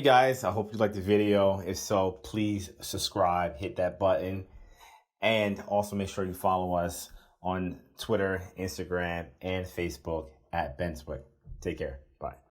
Hey guys, I hope you liked the video. If so, please subscribe, hit that button, and also make sure you follow us on Twitter, Instagram, and Facebook at Benswick. Take care. Bye.